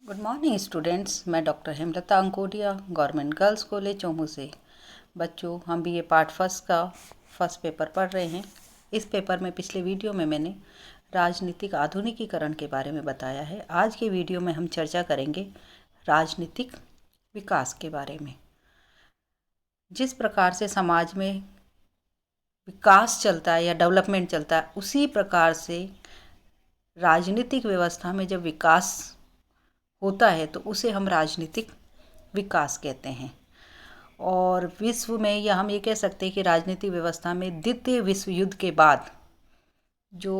Good morning students. मैं doctor Hemlata Ankodia, government girls college Chomu से। बच्चों, हम भी ये पार्ट फर्स्ट का फर्स्ट पेपर पढ़ रहे हैं। इस पेपर में पिछले वीडियो में मैंने राजनीतिक आधुनिकीकरण के बारे में बताया है। आज के वीडियो में हम चर्चा करेंगे राजनीतिक विकास के बारे में। जिस प्रकार से समाज में विकास चलता है या डेवलपमेंट चलता है, उसी प्रकार से राजनीतिक व्यवस्था में जब विकास होता है तो उसे हम राजनीतिक विकास कहते हैं। और विश्व में, या हम ये कह सकते हैं कि राजनीतिक व्यवस्था में द्वितीय विश्व युद्ध के बाद जो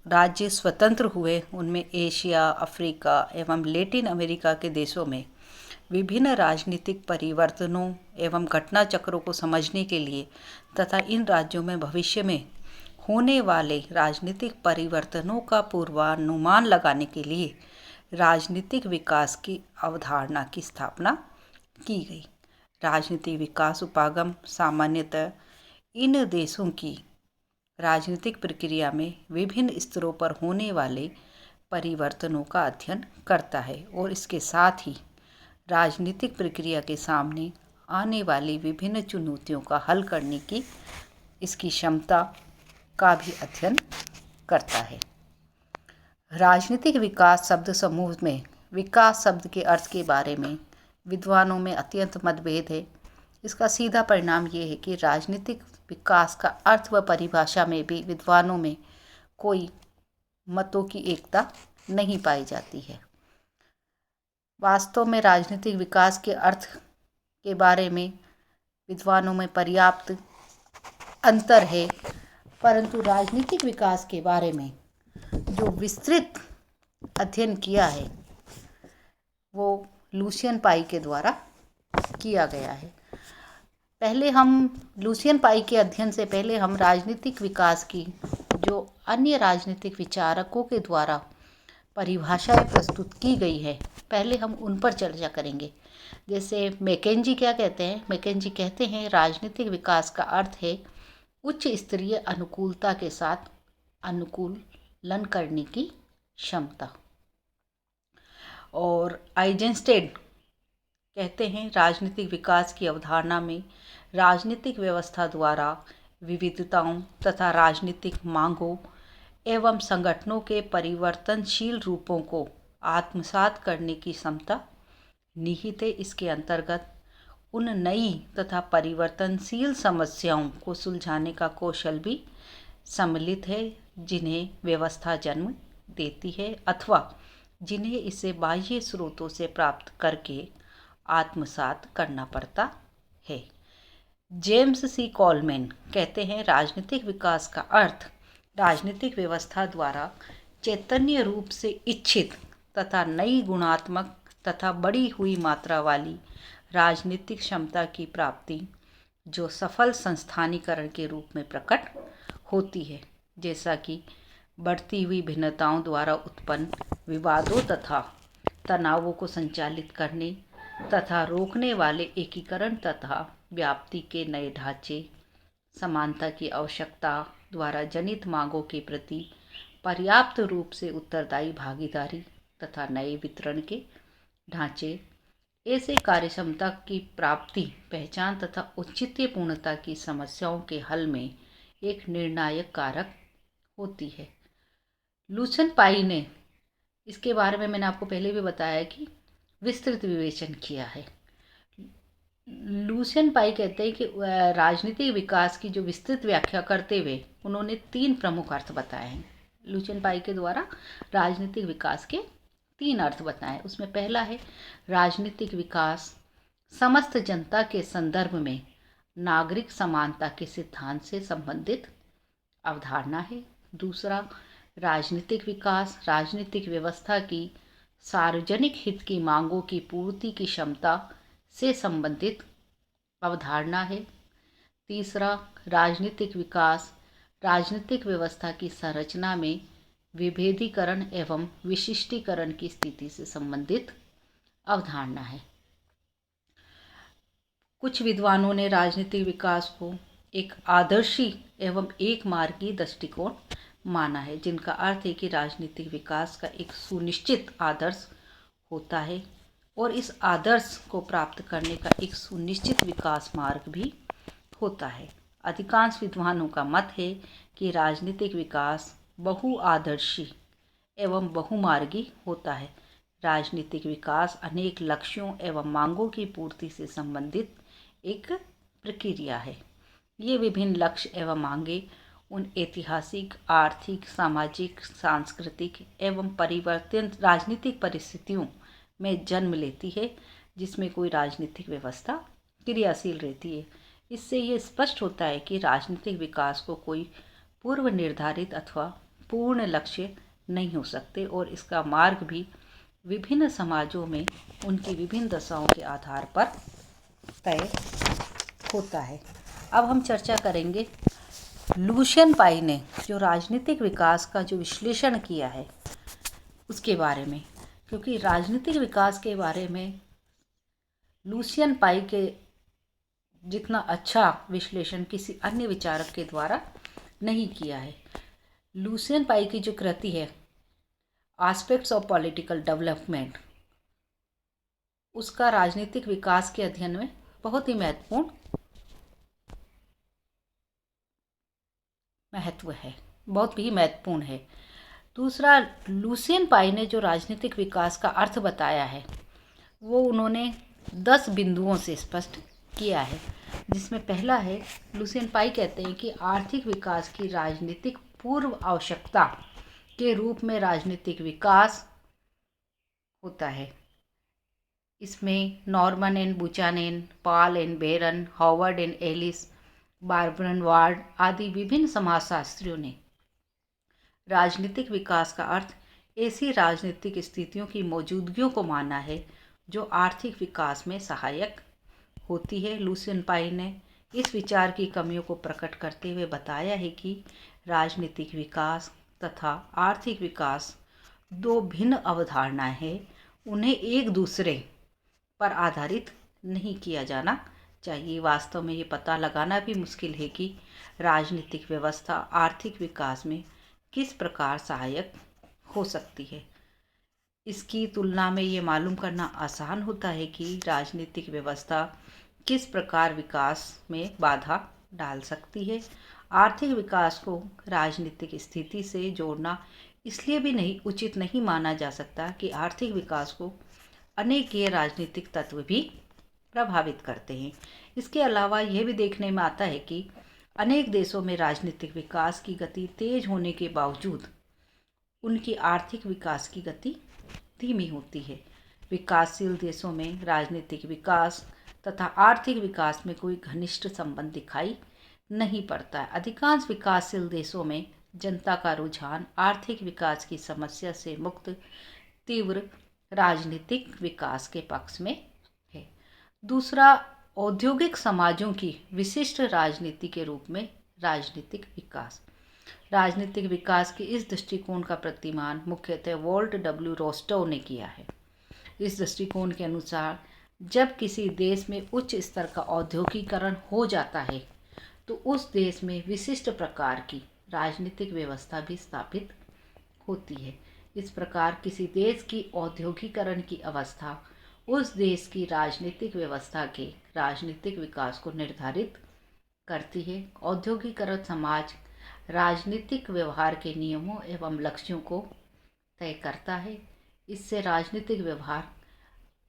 राज्य स्वतंत्र हुए, उनमें एशिया, अफ्रीका एवं लैटिन अमेरिका के देशों में विभिन्न राजनीतिक परिवर्तनों एवं घटना चक्रों को समझने के लिए तथा इन राज्यों में भविष्य में होने वाले राजनीतिक परिवर्तनों का पूर्वानुमान लगाने के लिए राजनीतिक विकास की अवधारणा की स्थापना की गई। राजनीतिक विकास उपागम सामान्यतः इन देशों की राजनीतिक प्रक्रिया में विभिन्न स्तरों पर होने वाले परिवर्तनों का अध्ययन करता है और इसके साथ ही राजनीतिक प्रक्रिया के सामने आने वाली विभिन्न चुनौतियों का हल करने की इसकी क्षमता का भी अध्ययन करता है। राजनीतिक विकास शब्द समूह में विकास शब्द के अर्थ के बारे में विद्वानों में अत्यंत मतभेद है। इसका सीधा परिणाम ये है कि राजनीतिक विकास का अर्थ व परिभाषा में भी विद्वानों में कोई मतों की एकता नहीं पाई जाती है। वास्तव में राजनीतिक विकास के अर्थ के बारे में विद्वानों में पर्याप्त अंतर है, परंतु राजनीतिक विकास के बारे में जो विस्तृत अध्ययन किया है वो लुसियन पाई के द्वारा किया गया है। लुसियन पाई के अध्ययन से पहले हम राजनीतिक विकास की जो अन्य राजनीतिक विचारकों के द्वारा परिभाषाएं प्रस्तुत की गई है, पहले हम उन पर चर्चा करेंगे। जैसे मैकेंजी क्या कहते हैं? मैकेंजी कहते हैं राजनीतिक विकास का अर्थ है उच्च स्तरीय अनुकूलता के साथ अनुकूलन करने की क्षमता। और आइजेंस्टेड कहते हैं राजनीतिक विकास की अवधारणा में राजनीतिक व्यवस्था द्वारा विविधताओं तथा राजनीतिक मांगों एवं संगठनों के परिवर्तनशील रूपों को आत्मसात करने की क्षमता निहित है। इसके अंतर्गत उन नई तथा परिवर्तनशील समस्याओं को सुलझाने का कौशल भी सम्मिलित है जिन्हें व्यवस्था जन्म देती है अथवा जिन्हें इसे बाह्य स्रोतों से प्राप्त करके आत्मसात करना पड़ता है। जेम्स सी कॉलमैन कहते हैं राजनीतिक विकास का अर्थ राजनीतिक व्यवस्था द्वारा चैतन्य रूप से इच्छित तथा नई गुणात्मक तथा बढ़ी हुई मात्रा वाली राजनीतिक क्षमता की प्राप्ति जो सफल संस्थानीकरण के रूप में प्रकट होती है, जैसा कि बढ़ती हुई भिन्नताओं द्वारा उत्पन्न विवादों तथा तनावों को संचालित करने तथा रोकने वाले एकीकरण तथा व्याप्ति के नए ढांचे, समानता की आवश्यकता द्वारा जनित मांगों के प्रति पर्याप्त रूप से उत्तरदायी भागीदारी तथा नए वितरण के ढांचे, ऐसे कार्यक्षमता की प्राप्ति पहचान तथा औचित्यपूर्णता की समस्याओं के हल में एक निर्णायक कारक होती है। लुसियन पाई ने इसके बारे में, मैंने आपको पहले भी बताया कि विस्तृत विवेचन किया है। लुसियन पाई कहते हैं कि राजनीतिक विकास की जो विस्तृत व्याख्या करते हुए उन्होंने 3 प्रमुख अर्थ बताए हैं। लुसियन पाई के द्वारा राजनीतिक विकास के 3 अर्थ बताए। उसमें पहला है राजनीतिक विकास समस्त जनता के संदर्भ में नागरिक समानता के सिद्धांत से संबंधित अवधारणा है। दूसरा, राजनीतिक विकास राजनीतिक व्यवस्था की सार्वजनिक हित की मांगों की पूर्ति की क्षमता से संबंधित अवधारणा है। तीसरा, राजनीतिक विकास राजनीतिक व्यवस्था की संरचना में विभेदीकरण एवं विशिष्टीकरण की स्थिति से संबंधित अवधारणा है। कुछ विद्वानों ने राजनीतिक विकास को एक आदर्शी एवं एक मार्गी दृष्टिकोण माना है, जिनका अर्थ है कि राजनीतिक विकास का एक सुनिश्चित आदर्श होता है और इस आदर्श को प्राप्त करने का एक सुनिश्चित विकास मार्ग भी होता है। अधिकांश विद्वानों का मत है कि राजनीतिक विकास बहुआदर्शी एवं बहुमार्गी होता है। राजनीतिक विकास अनेक लक्ष्यों एवं मांगों की पूर्ति से संबंधित एक प्रक्रिया है। ये विभिन्न लक्ष्य एवं मांगे उन ऐतिहासिक, आर्थिक, सामाजिक, सांस्कृतिक एवं परिवर्तन राजनीतिक परिस्थितियों में जन्म लेती है जिसमें कोई राजनीतिक व्यवस्था क्रियाशील रहती है। इससे ये स्पष्ट होता है कि राजनीतिक विकास को कोई पूर्व निर्धारित अथवा पूर्ण लक्ष्य नहीं हो सकते और इसका मार्ग भी विभिन्न समाजों में उनकी विभिन्न दशाओं के आधार पर तय होता है। अब हम चर्चा करेंगे लुशियन पाई ने जो राजनीतिक विकास का जो विश्लेषण किया है उसके बारे में, क्योंकि राजनीतिक विकास के बारे में लुशियन पाई के जितना अच्छा विश्लेषण किसी अन्य विचारक के द्वारा नहीं किया है। लुशियन पाई की जो कृति है एस्पेक्ट्स ऑफ पॉलिटिकल डेवलपमेंट, उसका राजनीतिक विकास के अध्ययन में बहुत ही महत्वपूर्ण है। दूसरा, लुशियन पाई ने जो राजनीतिक विकास का अर्थ बताया है वो उन्होंने 10 बिंदुओं से स्पष्ट किया है, जिसमें पहला है, लुशियन पाई कहते हैं कि आर्थिक विकास की राजनीतिक पूर्व आवश्यकता के रूप में राजनीतिक विकास होता है। इसमें Norman and Buchanan, Paul and Baran, Howard and Ellis, Barbara Ward आदि विभिन्न समाजशास्त्रियों ने राजनीतिक विकास का अर्थ ऐसी राजनीतिक स्थितियों की मौजूदगी को माना है जो आर्थिक विकास में सहायक होती है। लुशियन पाई ने इस विचार की कमियों को प्रकट करते हुए बताया है कि राजनीतिक विकास तथा आर्थिक विकास दो भिन्न अवधारणाएं हैं, उन्हें एक दूसरे पर आधारित नहीं किया जाना चाहिए। वास्तव में ये पता लगाना भी मुश्किल है कि राजनीतिक व्यवस्था आर्थिक विकास में किस प्रकार सहायक हो सकती है। इसकी तुलना में ये मालूम करना आसान होता है कि राजनीतिक व्यवस्था किस प्रकार विकास में बाधा डाल सकती है। आर्थिक विकास को राजनीतिक स्थिति से जोड़ना इसलिए भी उचित नहीं माना जा सकता कि आर्थिक विकास को अनेक गैर राजनीतिक तत्व भी प्रभावित करते हैं। इसके अलावा यह भी देखने में आता है कि अनेक देशों में राजनीतिक विकास की गति तेज होने के बावजूद उनकी आर्थिक विकास की गति धीमी होती है। विकासशील देशों में राजनीतिक विकास तथा आर्थिक विकास में कोई घनिष्ठ संबंध दिखाई नहीं पड़ता है। अधिकांश विकासशील देशों में जनता का रुझान आर्थिक विकास की समस्या से मुक्त तीव्र राजनीतिक विकास के पक्ष में है। दूसरा, औद्योगिक समाजों की विशिष्ट राजनीति के रूप में राजनीतिक विकास। राजनीतिक विकास के इस दृष्टिकोण का प्रतिमान मुख्यतः वॉल्ट डब्ल्यू रोस्टो ने किया है। इस दृष्टिकोण के अनुसार जब किसी देश में उच्च स्तर का औद्योगिकरण हो जाता है तो उस देश में विशिष्ट प्रकार की राजनीतिक व्यवस्था भी स्थापित होती है। इस प्रकार किसी देश की औद्योगिकरण की अवस्था उस देश की राजनीतिक व्यवस्था के राजनीतिक विकास को निर्धारित करती है। औद्योगिकरण समाज राजनीतिक व्यवहार के नियमों एवं लक्ष्यों को तय करता है। इससे राजनीतिक व्यवहार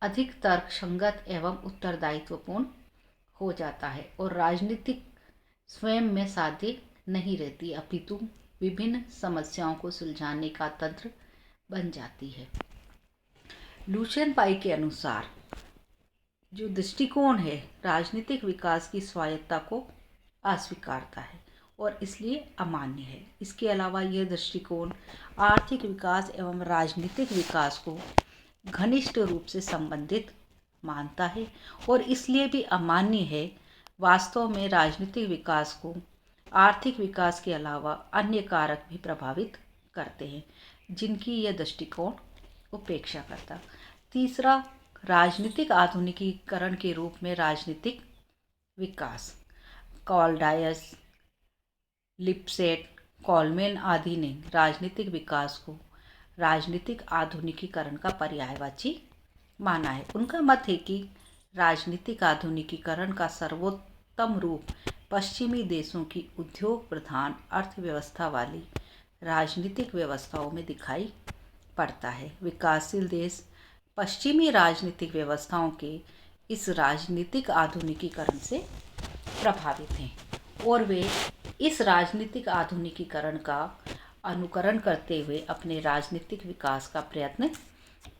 अधिक तर्कसंगत एवं उत्तरदायित्वपूर्ण हो जाता है और राजनीतिक स्वयं में साध्य नहीं रहती, अपितु विभिन्न समस्याओं को सुलझाने का तंत्र बन जाती है। लुशियन पाई के अनुसार जो दृष्टिकोण है राजनीतिक विकास की स्वायत्तता को अस्वीकारता है और इसलिए अमान्य है। इसके अलावा यह दृष्टिकोण आर्थिक विकास एवं राजनीतिक विकास को घनिष्ठ रूप से संबंधित मानता है और इसलिए भी अमान्य है। वास्तव में राजनीतिक विकास को आर्थिक विकास के अलावा अन्य कारक भी प्रभावित करते हैं जिनकी यह दृष्टिकोण उपेक्षा करता। तीसरा, राजनीतिक आधुनिकीकरण के रूप में राजनीतिक विकास। कॉलडायस, लिपसेट, कॉलमेन आदि ने राजनीतिक विकास को राजनीतिक आधुनिकीकरण का पर्यायवाची माना है। उनका मत है कि राजनीतिक आधुनिकीकरण का सर्वोत्तम रूप पश्चिमी देशों की उद्योग प्रधान अर्थव्यवस्था वाली राजनीतिक व्यवस्थाओं में दिखाई पड़ता है। विकासशील देश पश्चिमी राजनीतिक व्यवस्थाओं के इस राजनीतिक आधुनिकीकरण से प्रभावित हैं और वे इस राजनीतिक आधुनिकीकरण का अनुकरण करते हुए अपने राजनीतिक विकास का प्रयत्न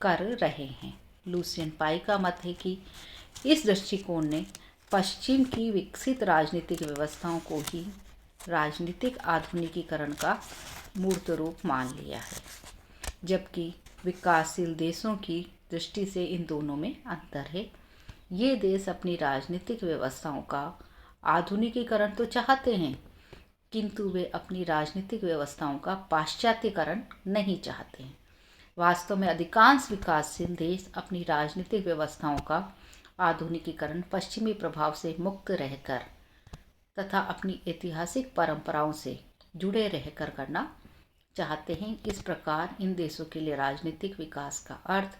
कर रहे हैं। लुसियन पाई का मत है कि इस दृष्टिकोण ने पश्चिम की विकसित राजनीतिक व्यवस्थाओं को ही राजनीतिक आधुनिकीकरण का मूर्त रूप मान लिया है, जबकि विकासशील देशों की दृष्टि से इन दोनों में अंतर है। ये देश अपनी राजनीतिक व्यवस्थाओं का आधुनिकीकरण तो चाहते हैं, किंतु वे अपनी राजनीतिक व्यवस्थाओं का पाश्चात्यकरण नहीं चाहते हैं। वास्तव में अधिकांश विकासशील देश अपनी राजनीतिक व्यवस्थाओं का आधुनिकीकरण पश्चिमी प्रभाव से मुक्त रहकर तथा अपनी ऐतिहासिक परंपराओं से जुड़े रहकर करना चाहते हैं। इस प्रकार इन देशों के लिए राजनीतिक विकास का अर्थ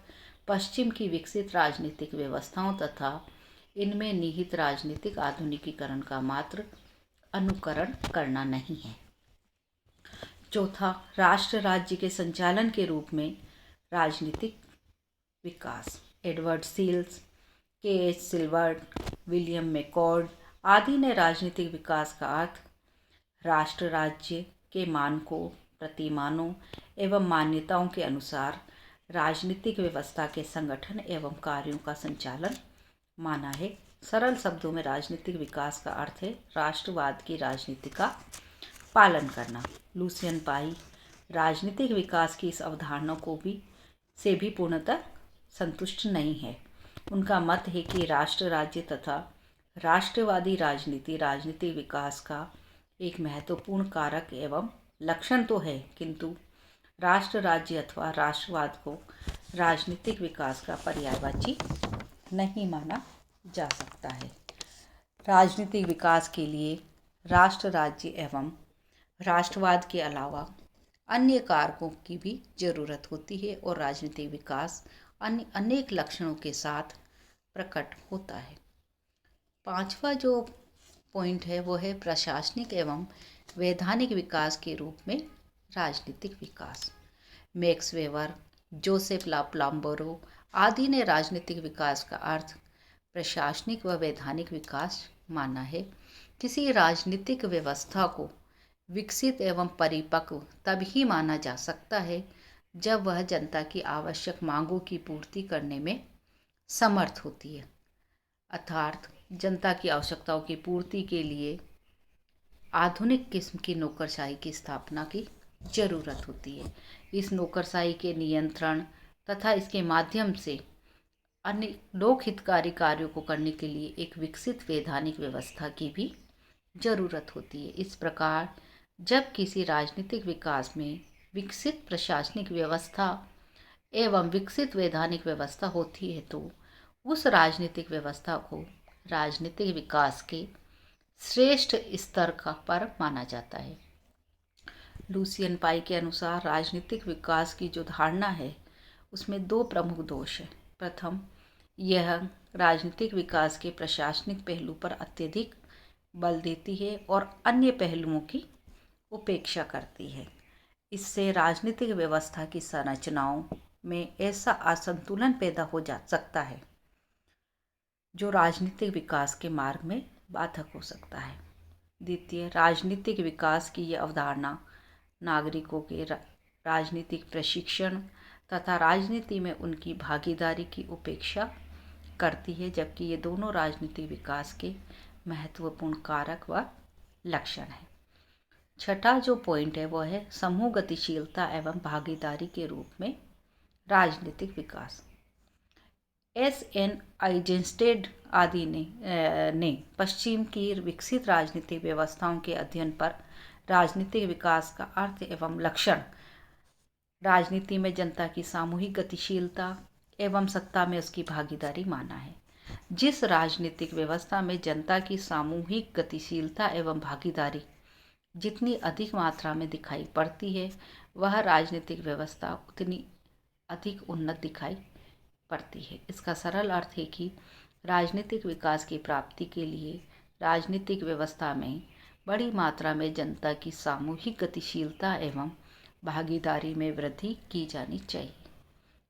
पश्चिम की विकसित राजनीतिक व्यवस्थाओं तथा इनमें निहित राजनीतिक आधुनिकीकरण का मात्र अनुकरण करना नहीं है। चौथा, राष्ट्र राज्य के संचालन के रूप में राजनीतिक विकास। Edward Shils, K H. Silvert, William McCord आदि ने राजनीतिक विकास का अर्थ राष्ट्र राज्य के मानकों, प्रतिमानों एवं मान्यताओं के अनुसार राजनीतिक व्यवस्था के संगठन एवं कार्यों का संचालन माना है। सरल शब्दों में राजनीतिक विकास का अर्थ है राष्ट्रवाद की राजनीति का पालन करना। लुसियन पाई राजनीतिक विकास की इस अवधारणा को से भी पूर्णतः संतुष्ट नहीं है। उनका मत है कि राष्ट्र राज्य तथा राष्ट्रवादी राजनीति राजनीतिक विकास का एक महत्वपूर्ण कारक एवं लक्षण तो है, किंतु राष्ट्र राज्य अथवा राष्ट्रवाद को राजनीतिक विकास का पर्यायवाची नहीं माना जा सकता है। राजनीतिक विकास के लिए राष्ट्र राज्य एवं राष्ट्रवाद के अलावा अन्य कारकों की भी जरूरत होती है और राजनीतिक विकास अन्य अनेक लक्षणों के साथ प्रकट होता है। पांचवा जो पॉइंट है वो है प्रशासनिक एवं वैधानिक विकास के रूप में राजनीतिक विकास। मैक्स वेबर, जोसेफ प्लाम्बोरो आदि ने राजनीतिक विकास का अर्थ प्रशासनिक व वैधानिक विकास माना है। किसी राजनीतिक व्यवस्था को विकसित एवं परिपक्व तभी माना जा सकता है जब वह जनता की आवश्यक मांगों की पूर्ति करने में समर्थ होती है, अर्थात जनता की आवश्यकताओं की पूर्ति के लिए आधुनिक किस्म की नौकरशाही की स्थापना की जरूरत होती है। इस नौकरशाही के नियंत्रण तथा इसके माध्यम से अन्य लोक हितकारी कार्यों को करने के लिए एक विकसित वैधानिक व्यवस्था की भी जरूरत होती है। इस प्रकार जब किसी राजनीतिक विकास में विकसित प्रशासनिक व्यवस्था एवं विकसित वैधानिक व्यवस्था होती है तो उस राजनीतिक व्यवस्था को राजनीतिक विकास के श्रेष्ठ स्तर पर माना जाता है। लुसियन पाई के अनुसार राजनीतिक विकास की जो धारणा है उसमें दो प्रमुख दोष हैं। प्रथम, यह राजनीतिक विकास के प्रशासनिक पहलू पर अत्यधिक बल देती है और अन्य पहलुओं की उपेक्षा करती है। इससे राजनीतिक व्यवस्था की संरचनाओं में ऐसा असंतुलन पैदा हो जा सकता है जो राजनीतिक विकास के मार्ग में बाधक हो सकता है। द्वितीय, राजनीतिक विकास की यह अवधारणा नागरिकों के राजनीतिक प्रशिक्षण तथा राजनीति में उनकी भागीदारी की उपेक्षा करती है, जबकि ये दोनों राजनीतिक विकास के महत्वपूर्ण कारक व लक्षण हैं। छठा जो पॉइंट है वो है समूह गतिशीलता एवं भागीदारी के रूप में राजनीतिक विकास। एस.एन. आइजेंस्टेड आदि ने पश्चिम की विकसित राजनीतिक व्यवस्थाओं के अध्ययन पर राजनीतिक विकास का अर्थ एवं लक्षण राजनीति में जनता की सामूहिक गतिशीलता एवं सत्ता में उसकी भागीदारी माना है। जिस राजनीतिक व्यवस्था में जनता की सामूहिक गतिशीलता एवं भागीदारी जितनी अधिक मात्रा में दिखाई पड़ती है वह राजनीतिक व्यवस्था उतनी अधिक उन्नत दिखाई पड़ती है। इसका सरल अर्थ है कि राजनीतिक विकास की प्राप्ति के लिए राजनीतिक व्यवस्था में बड़ी मात्रा में जनता की सामूहिक गतिशीलता एवं भागीदारी में वृद्धि की जानी चाहिए।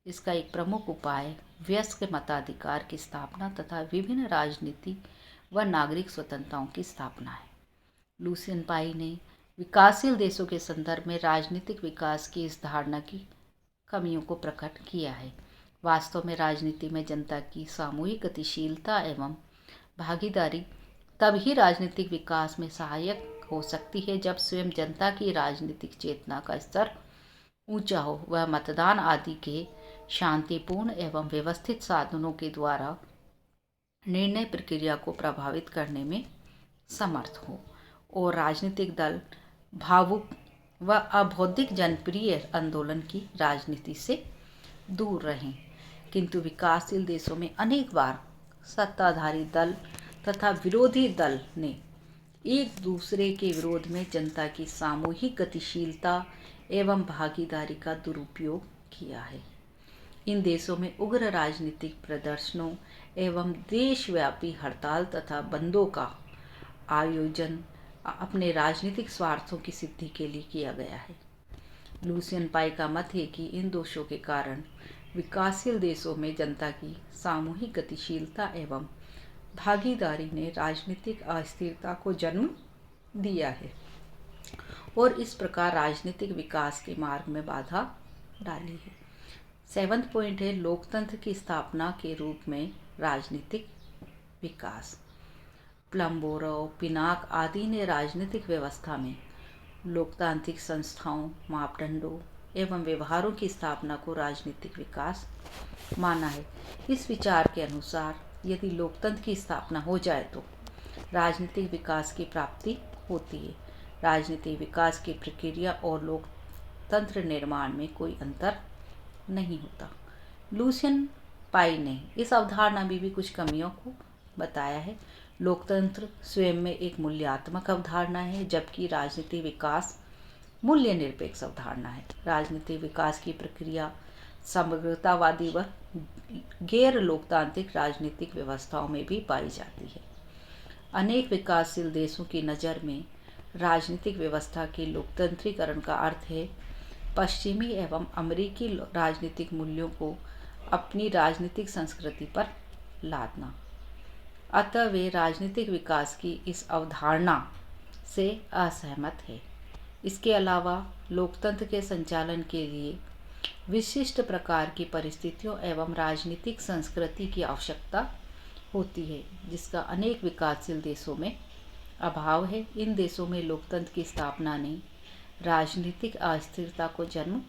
इसका एक प्रमुख उपाय वयस्क मताधिकार की स्थापना तथा विभिन्न राजनीति व नागरिक स्वतंत्रताओं की स्थापना है। लुसियन पाई ने विकासशील देशों के संदर्भ में राजनीतिक विकास की इस धारणा की कमियों को प्रकट किया है। वास्तव में राजनीति में जनता की सामूहिक गतिशीलता एवं भागीदारी तभी राजनीतिक विकास में सहायक हो सकती है जब स्वयं जनता की राजनीतिक चेतना का स्तर ऊंचा हो, वह मतदान आदि के शांतिपूर्ण एवं व्यवस्थित साधनों के द्वारा निर्णय प्रक्रिया को प्रभावित करने में समर्थ हो और राजनीतिक दल भावुक व अबौद्धिक जनप्रिय आंदोलन की राजनीति से दूर रहें। किंतु विकासशील देशों में अनेक बार सत्ताधारी दल तथा विरोधी दल ने एक दूसरे के विरोध में जनता की सामूहिक गतिशीलता एवं भागीदारी का दुरुपयोग किया है। इन देशों में उग्र राजनीतिक प्रदर्शनों एवं देशव्यापी हड़ताल तथा बंदों का आयोजन अपने राजनीतिक स्वार्थों की सिद्धि के लिए किया गया है। लुसियन पाई का मत है कि इन दोषों के कारण विकासशील देशों में जनता की सामूहिक गतिशीलता एवं भागीदारी ने राजनीतिक अस्थिरता को जन्म दिया है और इस प्रकार राजनीतिक विकास के मार्ग में बाधा डाली है। 7वां पॉइंट है लोकतंत्र की स्थापना के रूप में राजनीतिक विकास। प्लम्बोरोव, पिनाक आदि ने राजनीतिक व्यवस्था में लोकतांत्रिक संस्थाओं, मापदंडों एवं व्यवहारों की स्थापना को राजनीतिक विकास माना है। इस विचार के अनुसार यदि लोकतंत्र की स्थापना हो जाए तो राजनीतिक विकास की प्राप्ति होती है। राजनीतिक विकास की प्रक्रिया और लोकतंत्र निर्माण में कोई अंतर नहीं होता। लुसियन पाई ने इस अवधारणा में भी कुछ कमियों को बताया है। लोकतंत्र स्वयं में एक मूल्यात्मक अवधारणा है, जबकि राजनीतिक विकास मूल्य निरपेक्ष अवधारणा है। राजनीतिक विकास की प्रक्रिया समग्रतावादी व गैर लोकतांत्रिक राजनीतिक व्यवस्थाओं में भी पाई जाती है। अनेक विकासशील देशों की नज़र में राजनीतिक व्यवस्था के लोकतंत्रीकरण का अर्थ है पश्चिमी एवं अमेरिकी राजनीतिक मूल्यों को अपनी राजनीतिक संस्कृति पर लादना। अतः वे राजनीतिक विकास की इस अवधारणा से असहमत है। इसके अलावा लोकतंत्र के संचालन के लिए विशिष्ट प्रकार की परिस्थितियों एवं राजनीतिक संस्कृति की आवश्यकता होती है, जिसका अनेक विकासशील देशों में अभाव है। इन देशों में लोकतंत्र की स्थापना ने राजनीतिक अस्थिरता को जन्म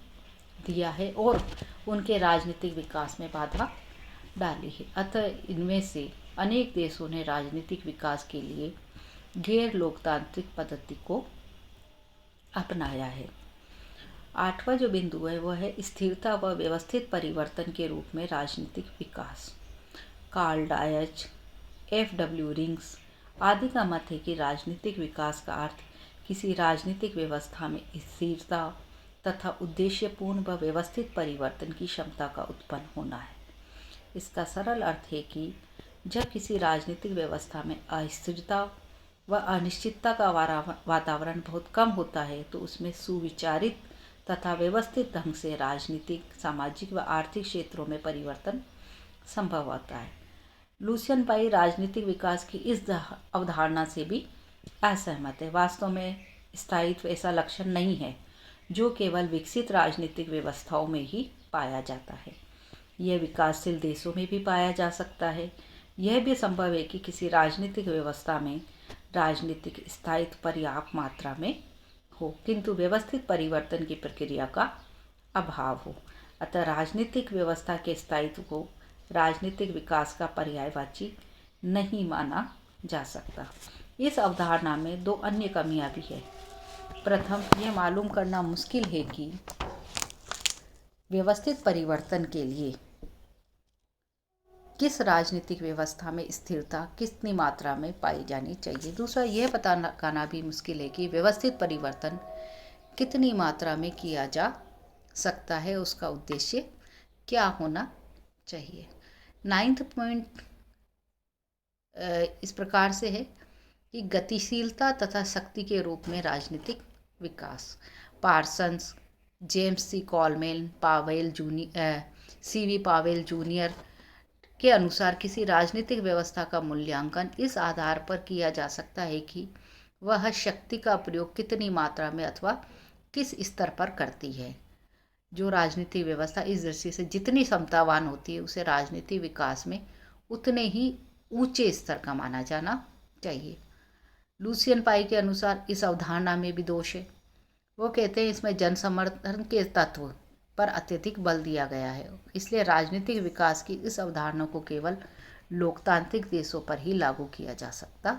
दिया है और उनके राजनीतिक विकास में बाधा डाली है। अतः इनमें से अनेक देशों ने राजनीतिक विकास के लिए गैर लोकतांत्रिक पद्धति को अपनाया है। 8वां जो बिंदु है वह है स्थिरता व व्यवस्थित परिवर्तन के रूप में राजनीतिक विकास। Karl Deutsche, F.W. रिंग्स आदि का मत है कि राजनीतिक विकास का अर्थ किसी राजनीतिक व्यवस्था में स्थिरता तथा उद्देश्यपूर्ण व व्यवस्थित परिवर्तन की क्षमता का उत्पन्न होना है। इसका सरल अर्थ है कि जब किसी राजनीतिक व्यवस्था में अस्थिरता व अनिश्चितता का वातावरण बहुत कम होता है तो उसमें सुविचारित तथा व्यवस्थित ढंग से राजनीतिक, सामाजिक व आर्थिक क्षेत्रों में परिवर्तन संभव होता है। लुसियन पाई राजनीतिक विकास की इस अवधारणा से भी असहमत है। वास्तव में स्थायित्व ऐसा लक्षण नहीं है जो केवल विकसित राजनीतिक व्यवस्थाओं में ही पाया जाता है। यह विकासशील देशों में भी पाया जा सकता है। यह भी संभव है कि किसी राजनीतिक व्यवस्था में राजनीतिक स्थायित्व पर्याप्त मात्रा में हो, किंतु व्यवस्थित परिवर्तन की प्रक्रिया का अभाव हो। अतः राजनीतिक व्यवस्था के स्थायित्व को राजनीतिक विकास का पर्यायवाची नहीं माना जा सकता। इस अवधारणा में दो अन्य कमियां भी है। प्रथम, यह मालूम करना मुश्किल है कि व्यवस्थित परिवर्तन के लिए किस राजनीतिक व्यवस्था में स्थिरता कितनी मात्रा में पाई जानी चाहिए। दूसरा, यह पता लगाना भी मुश्किल है कि व्यवस्थित परिवर्तन कितनी मात्रा में किया जा सकता है, उसका उद्देश्य क्या होना चाहिए। 9th पॉइंट इस प्रकार से है कि गतिशीलता तथा शक्ति के रूप में राजनीतिक विकास। पार्सन्स, जेम्स सी कॉलमेन, सीवी पावेल जूनियर के अनुसार किसी राजनीतिक व्यवस्था का मूल्यांकन इस आधार पर किया जा सकता है कि वह शक्ति का प्रयोग कितनी मात्रा में अथवा किस स्तर पर करती है। जो राजनीतिक व्यवस्था इस दृष्टि से जितनी क्षमतावान होती है उसे राजनीतिक विकास में उतने ही ऊंचे स्तर का माना जाना चाहिए। लूसियन पाई के अनुसार इस अवधारणा में भी दोष है। वो कहते हैं इसमें जन समर्थन के तत्व पर अत्यधिक बल दिया गया है, इसलिए राजनीतिक विकास की इस अवधारणा को केवल लोकतांत्रिक देशों पर ही लागू किया जा सकता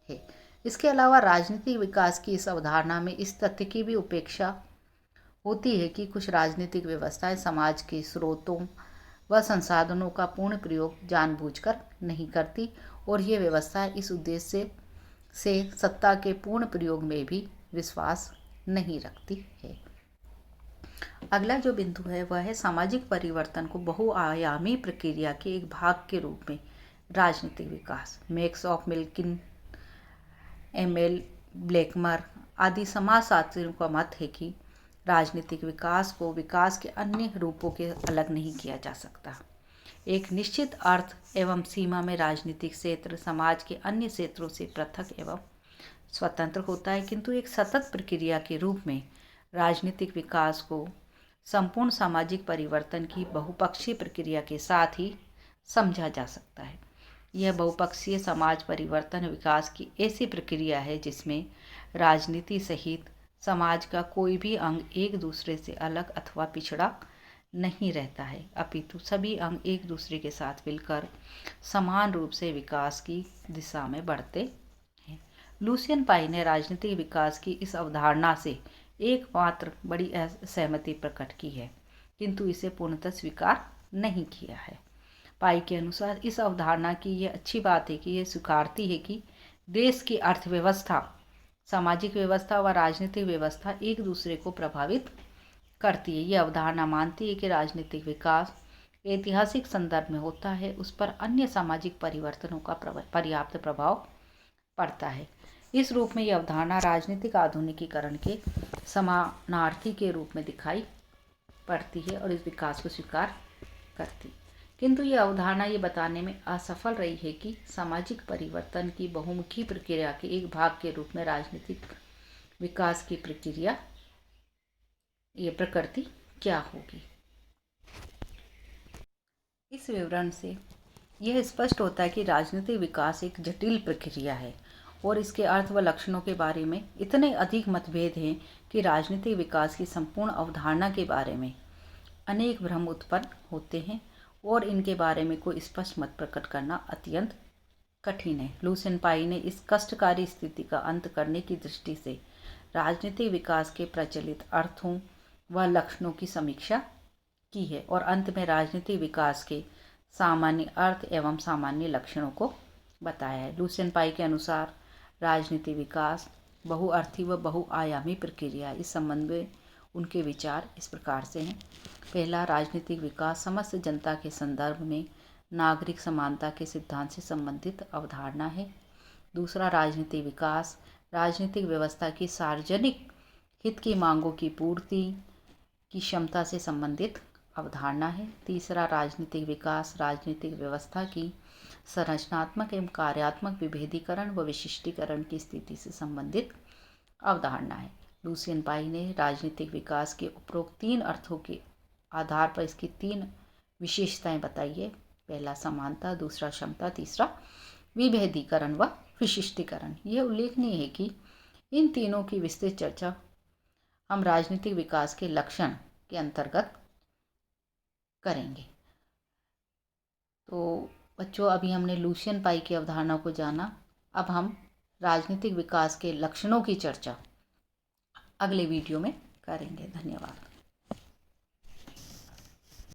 है। इसके अलावा राजनीतिक विकास की इस अवधारणा में इस तथ्य की भी उपेक्षा होती है कि कुछ राजनीतिक व्यवस्थाएं समाज के स्रोतों व संसाधनों का पूर्ण प्रयोग जानबूझकर नहीं करती और ये व्यवस्थाएं इस उद्देश्य से सत्ता के पूर्ण प्रयोग में भी विश्वास नहीं रखती है। अगला जो बिंदु है वह है सामाजिक परिवर्तन को बहुआयामी प्रक्रिया के एक भाग के रूप में राजनीतिक विकास। मैक्स ऑफ मिल्किन, एमएल ब्लेकमर आदि समाजशास्त्रियों का मत है कि राजनीतिक विकास को विकास के अन्य रूपों के अलग नहीं किया जा सकता। एक निश्चित अर्थ एवं सीमा में राजनीतिक क्षेत्र समाज के अन्य क्षेत्रों से पृथक एवं स्वतंत्र होता है, किंतु एक सतत प्रक्रिया के रूप में राजनीतिक विकास को संपूर्ण सामाजिक परिवर्तन की बहुपक्षीय प्रक्रिया के साथ ही समझा जा सकता है। यह बहुपक्षीय समाज परिवर्तन विकास की ऐसी प्रक्रिया है जिसमें राजनीति सहित समाज का कोई भी अंग एक दूसरे से अलग अथवा पिछड़ा नहीं रहता है, अपितु सभी अंग एक दूसरे के साथ मिलकर समान रूप से विकास की दिशा में बढ़ते हैं। लूसियन पाई ने राजनीतिक विकास की इस अवधारणा से एकमात्र बड़ी असहमति प्रकट की है, किंतु इसे पूर्णतः स्वीकार नहीं किया है। पाई के अनुसार इस अवधारणा की यह अच्छी बात है कि यह स्वीकारती है कि देश की अर्थव्यवस्था, सामाजिक व्यवस्था व राजनीतिक व्यवस्था एक दूसरे को प्रभावित करती है। यह अवधारणा मानती है कि राजनीतिक विकास ऐतिहासिक संदर्भ में होता है, उस पर अन्य सामाजिक परिवर्तनों का पर्याप्त प्रभाव पड़ता है। इस रूप में यह अवधारणा राजनीतिक आधुनिकीकरण के समानार्थी के रूप में दिखाई पड़ती है और इस विकास को स्वीकार करती है। किंतु यह अवधारणा ये बताने में असफल रही है कि सामाजिक परिवर्तन की बहुमुखी प्रक्रिया के एक भाग के रूप में राजनीतिक विकास की प्रक्रिया, ये प्रकृति क्या होगी। इस विवरण से यह स्पष्ट होता है कि राजनीतिक विकास एक जटिल प्रक्रिया है और इसके अर्थ व लक्षणों के बारे में इतने अधिक मतभेद हैं कि राजनीतिक विकास की संपूर्ण अवधारणा के बारे में अनेक भ्रम उत्पन्न होते हैं और इनके बारे में कोई स्पष्ट मत प्रकट करना अत्यंत कठिन है। लूसियन पाई ने इस कष्टकारी स्थिति का अंत करने की दृष्टि से राजनीतिक विकास के प्रचलित अर्थों व लक्षणों की समीक्षा की है और अंत में राजनीतिक विकास के सामान्य अर्थ एवं सामान्य लक्षणों को बताया है। लूसियन पाई के अनुसार राजनीतिक विकास बहुअर्थी व बहुआयामी प्रक्रिया। इस संबंध में उनके विचार इस प्रकार से हैं। पहला, राजनीतिक विकास समस्त जनता के संदर्भ में नागरिक समानता के सिद्धांत से संबंधित अवधारणा है। दूसरा, राजनीतिक विकास राजनीतिक व्यवस्था की सार्वजनिक हित की मांगों की पूर्ति की क्षमता से संबंधित अवधारणा है। तीसरा, राजनीतिक विकास राजनीतिक व्यवस्था की संरचनात्मक एवं कार्यात्मक विभेदीकरण व विशिष्टीकरण की स्थिति से संबंधित अवधारणा है। लूसियन पाई ने राजनीतिक विकास के उपरोक्त तीन अर्थों के आधार पर इसकी तीन विशेषताएं बताई है। पहला, समानता, दूसरा, क्षमता, तीसरा, विभेदीकरण व विशिष्टीकरण। यह उल्लेखनीय है कि इन तीनों की विस्तृत चर्चा हम राजनीतिक विकास के लक्षण के अंतर्गत करेंगे। तो बच्चों, अभी हमने लूसियन पाई की अवधारणा को जाना। अब हम राजनीतिक विकास के लक्षणों की चर्चा अगले वीडियो में करेंगे। धन्यवाद।